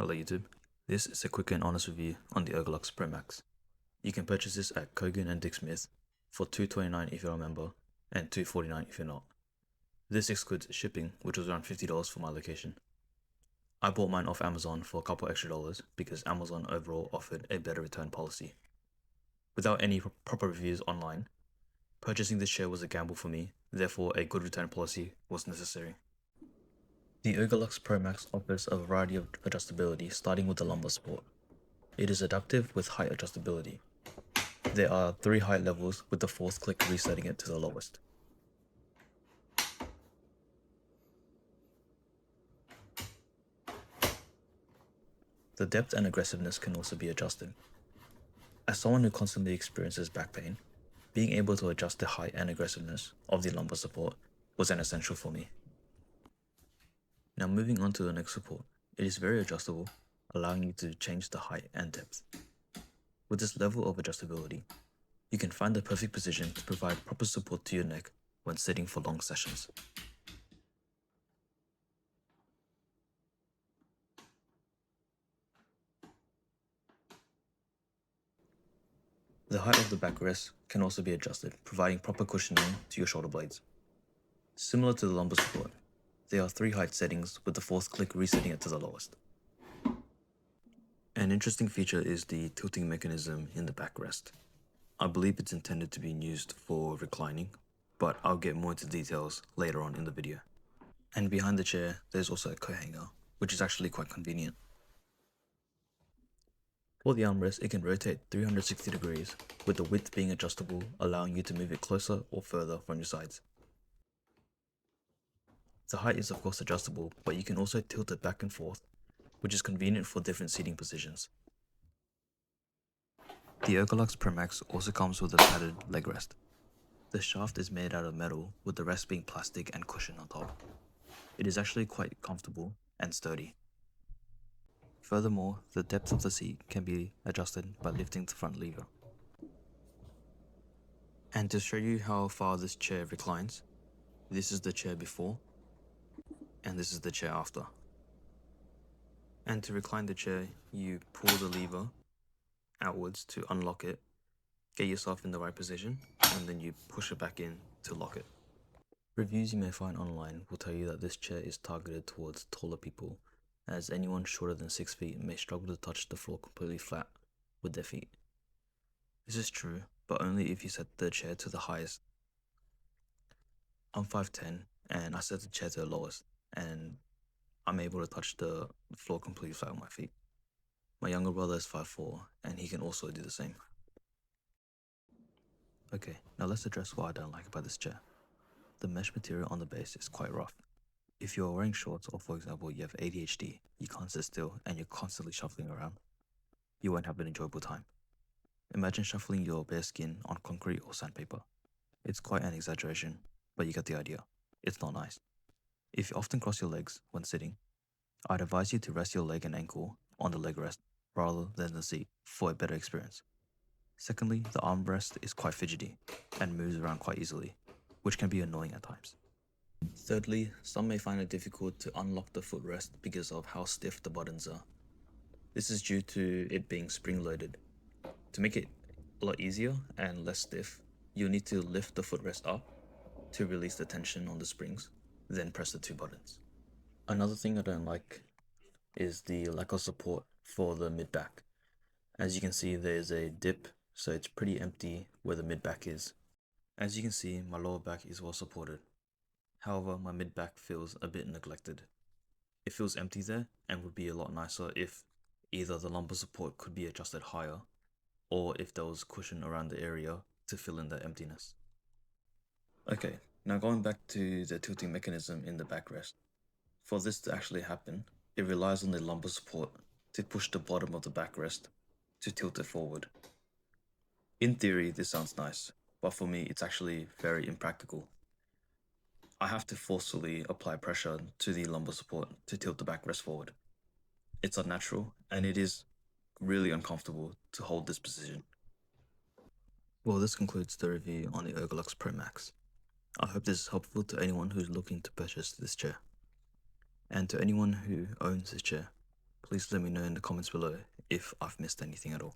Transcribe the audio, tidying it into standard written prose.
Hello YouTube, this is a quick and honest review on the Ergolux Pro Max. You can purchase this at Kogan and Dick Smith for $2.29 if you're a member and $2.49 if you're not. This excludes shipping, which was around $50 for my location. I bought mine off Amazon for a couple extra dollars because Amazon overall offered a better return policy. Without any proper reviews online, purchasing this chair was a gamble for me, therefore a good return policy was necessary. The Ergolux Pro Max offers a variety of adjustability starting with the lumbar support. It is adaptive with height adjustability. There are 3 height levels with the 4th click resetting it to the lowest. The depth and aggressiveness can also be adjusted. As someone who constantly experiences back pain, being able to adjust the height and aggressiveness of the lumbar support was an essential for me. Now moving on to the neck support, it is very adjustable, allowing you to change the height and depth. With this level of adjustability, you can find the perfect position to provide proper support to your neck when sitting for long sessions. The height of the backrest can also be adjusted, providing proper cushioning to your shoulder blades. Similar to the lumbar support, there are 3 height settings with the 4th click resetting it to the lowest. An interesting feature is the tilting mechanism in the backrest. I believe it's intended to be used for reclining, but I'll get more into details later on in the video. And behind the chair, there's also a coat hanger, which is actually quite convenient. For the armrest, it can rotate 360 degrees, with the width being adjustable, allowing you to move it closer or further from your sides. The height is of course adjustable, but you can also tilt it back and forth, which is convenient for different seating positions. The Ergolux Pro Max also comes with a padded leg rest. The shaft is made out of metal, with the rest being plastic and cushion on top. It is actually quite comfortable and sturdy. Furthermore, the depth of the seat can be adjusted by lifting the front lever. And to show you how far this chair reclines, this is the chair before, and this is the chair after. And to recline the chair, you pull the lever outwards to unlock it, get yourself in the right position, and then you push it back in to lock it. Reviews you may find online will tell you that this chair is targeted towards taller people, as anyone shorter than 6 feet may struggle to touch the floor completely flat with their feet. This is true, but only if you set the chair to the highest. I'm 5'10", and I set the chair to the lowest, and I'm able to touch the floor completely flat with my feet. My younger brother is 5'4", and he can also do the same. Okay, now let's address what I don't like about this chair. The mesh material on the base is quite rough. If you are wearing shorts, or for example you have ADHD, you can't sit still and you're constantly shuffling around, you won't have an enjoyable time. Imagine shuffling your bare skin on concrete or sandpaper. It's quite an exaggeration, but you get the idea. It's not nice. If you often cross your legs when sitting, I'd advise you to rest your leg and ankle on the leg rest rather than the seat for a better experience. Secondly, the armrest is quite fidgety and moves around quite easily, which can be annoying at times. Thirdly, some may find it difficult to unlock the footrest because of how stiff the buttons are. This is due to it being spring-loaded. To make it a lot easier and less stiff, you'll need to lift the footrest up to release the tension on the springs, then press the 2 buttons. Another thing I don't like is the lack of support for the mid-back. As you can see, there is a dip, so it's pretty empty where the mid-back is. As you can see, my lower back is well supported. However, my mid-back feels a bit neglected. It feels empty there and would be a lot nicer if either the lumbar support could be adjusted higher or if there was cushion around the area to fill in that emptiness. Okay, now going back to the tilting mechanism in the backrest. For this to actually happen, it relies on the lumbar support to push the bottom of the backrest to tilt it forward. In theory, this sounds nice, but for me it's actually very impractical. I have to forcefully apply pressure to the lumbar support to tilt the backrest forward. It's unnatural, and it is really uncomfortable to hold this position. Well, this concludes the review on the Ergolux Pro Max. I hope this is helpful to anyone who's looking to purchase this chair. And to anyone who owns this chair, Please let me know in the comments below if I've missed anything at all.